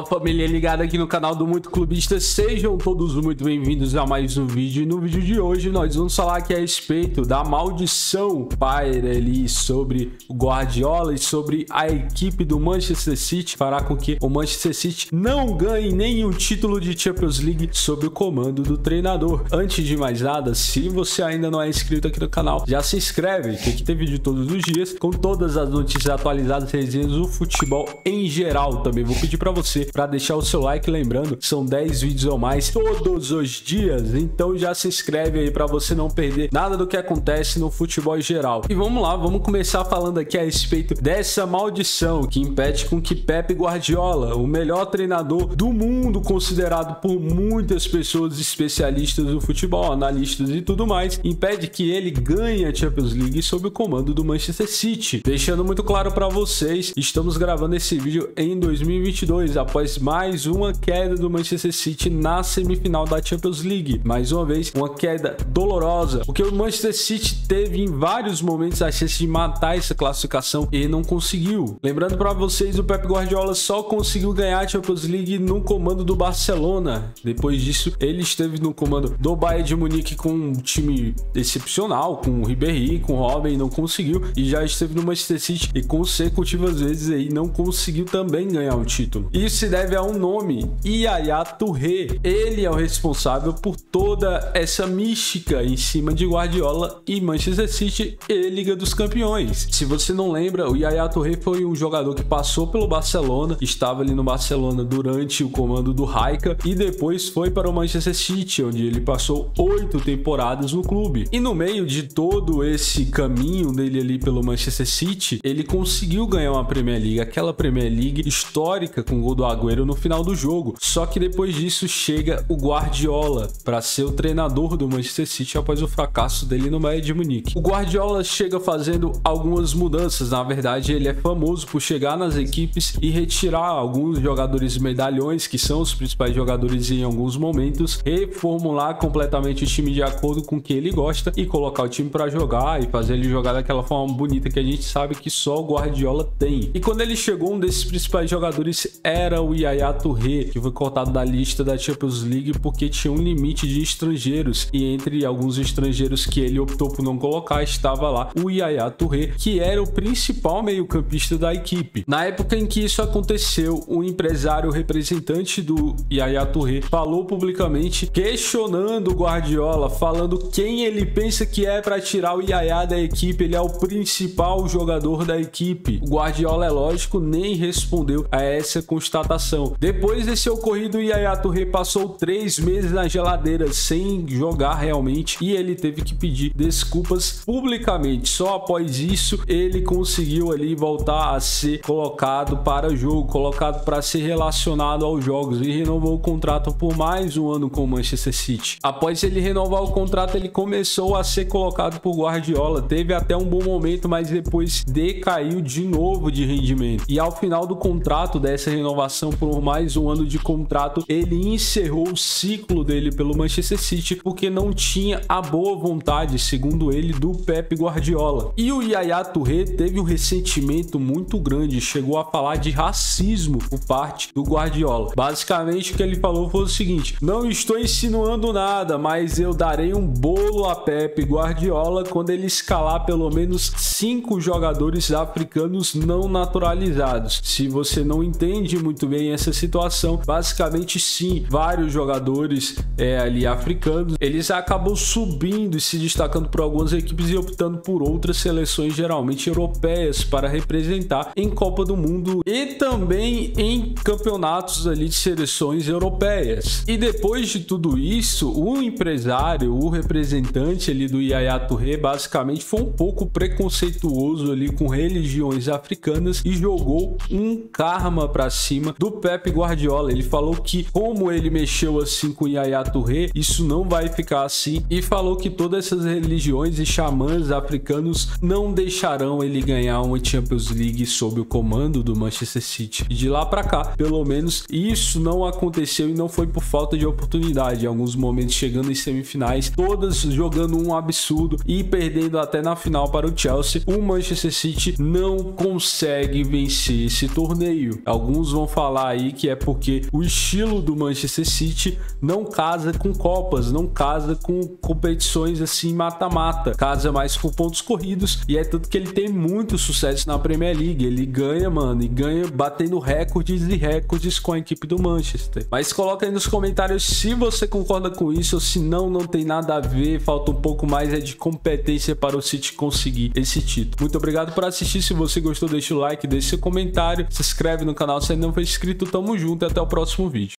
Fala família ligada aqui no canal do Muito Clubista, sejam todos muito bem-vindos a mais um vídeo. E no vídeo de hoje nós vamos falar aqui a respeito da maldição paira ali sobre o Guardiola e sobre a equipe do Manchester City, fará com que o Manchester City não ganhe nenhum título de Champions League sob o comando do treinador. Antes de mais nada, se você ainda não é inscrito aqui no canal, já se inscreve, que aqui tem vídeo todos os dias com todas as notícias atualizadas, resenhas do futebol em geral. Também vou pedir para você para deixar o seu like, lembrando, são 10 vídeos ou mais todos os dias, então já se inscreve aí para você não perder nada do que acontece no futebol em geral. E vamos lá, vamos começar falando aqui a respeito dessa maldição que impede com que Pep Guardiola, o melhor treinador do mundo, considerado por muitas pessoas especialistas do futebol, analistas e tudo mais, impede que ele ganhe a Champions League sob o comando do Manchester City. Deixando muito claro para vocês, estamos gravando esse vídeo em 2022, após mais uma queda do Manchester City na semifinal da Champions League. Mais uma vez, uma queda dolorosa, porque o Manchester City teve em vários momentos a chance de matar essa classificação e não conseguiu. Lembrando para vocês, o Pep Guardiola só conseguiu ganhar a Champions League no comando do Barcelona. Depois disso, ele esteve no comando do Bayern de Munique com um time excepcional, com o Ribéry, com o Robben, não conseguiu, e já esteve no Manchester City e consecutivas vezes aí não conseguiu também ganhar o título. Isso se deve a um nome, Yaya Touré. Ele é o responsável por toda essa mística em cima de Guardiola e Manchester City e Liga dos Campeões. Se você não lembra, o Yaya Touré foi um jogador que passou pelo Barcelona, estava ali no Barcelona durante o comando do Rijkaard e depois foi para o Manchester City, onde ele passou 8 temporadas no clube. E no meio de todo esse caminho dele ali pelo Manchester City, ele conseguiu ganhar uma Premier League, aquela Premier League histórica com o gol do Agüero no final do jogo. Só que depois disso chega o Guardiola para ser o treinador do Manchester City após o fracasso dele no Bayern de Munique. O Guardiola chega fazendo algumas mudanças, na verdade ele é famoso por chegar nas equipes e retirar alguns jogadores medalhões, que são os principais jogadores em alguns momentos, reformular completamente o time de acordo com o que ele gosta e colocar o time para jogar e fazer ele jogar daquela forma bonita que a gente sabe que só o Guardiola tem. E quando ele chegou, um desses principais jogadores era o Yaya Touré, que foi cortado da lista da Champions League porque tinha um limite de estrangeiros, e entre alguns estrangeiros que ele optou por não colocar estava lá o Yaya Touré, que era o principal meio-campista da equipe. Na época em que isso aconteceu, o empresário representante do Yaya Touré falou publicamente questionando o Guardiola, falando quem ele pensa que é para tirar o Yaya da equipe, ele é o principal jogador da equipe. O Guardiola, é lógico, nem respondeu a essa constatação. Depois desse ocorrido, o Yaya Touré passou 3 meses na geladeira sem jogar realmente e ele teve que pedir desculpas publicamente. Só após isso ele conseguiu ali voltar a ser colocado para jogo, colocado para ser relacionado aos jogos, e renovou o contrato por mais um ano com o Manchester City. Após ele renovar o contrato, ele começou a ser colocado por Guardiola, teve até um bom momento, mas depois decaiu de novo de rendimento. E ao final do contrato, dessa renovação por mais um ano de contrato, ele encerrou o ciclo dele pelo Manchester City porque não tinha a boa vontade, segundo ele, do Pep Guardiola. E o Yaya Touré teve um ressentimento muito grande, chegou a falar de racismo por parte do Guardiola. Basicamente o que ele falou foi o seguinte: não estou insinuando nada, mas eu darei um bolo a Pep Guardiola quando ele escalar pelo menos 5 jogadores africanos não naturalizados. Se você não entende muito bem essa situação, basicamente sim, vários jogadores ali africanos, eles acabam subindo e se destacando por algumas equipes e optando por outras seleções, geralmente europeias, para representar em Copa do Mundo e também em campeonatos ali de seleções europeias. E depois de tudo isso, o empresário, o representante ali do Yaya Touré, basicamente foi um pouco preconceituoso ali com religiões africanas e jogou um karma para cima do Pep Guardiola. Ele falou que como ele mexeu assim com o Yaya Touré, isso não vai ficar assim, e falou que todas essas religiões e xamãs africanos não deixarão ele ganhar uma Champions League sob o comando do Manchester City. E de lá para cá, pelo menos, isso não aconteceu, e não foi por falta de oportunidade. Em alguns momentos chegando em semifinais, todas jogando um absurdo e perdendo até na final para o Chelsea, o Manchester City não consegue vencer esse torneio. Alguns vão falar falar aí que é porque o estilo do Manchester City não casa com Copas, não casa com competições assim mata-mata, casa mais com pontos corridos, e é tanto que ele tem muito sucesso na Premier League. Ele ganha, mano, e ganha batendo recordes e recordes com a equipe do Manchester. Mas coloca aí nos comentários se você concorda com isso ou se não tem nada a ver, falta um pouco mais de competência para o City conseguir esse título. Muito obrigado por assistir. Se você gostou, deixa o like, deixa seu comentário, se inscreve no canal se ainda não for inscrito. Tamo junto e até o próximo vídeo.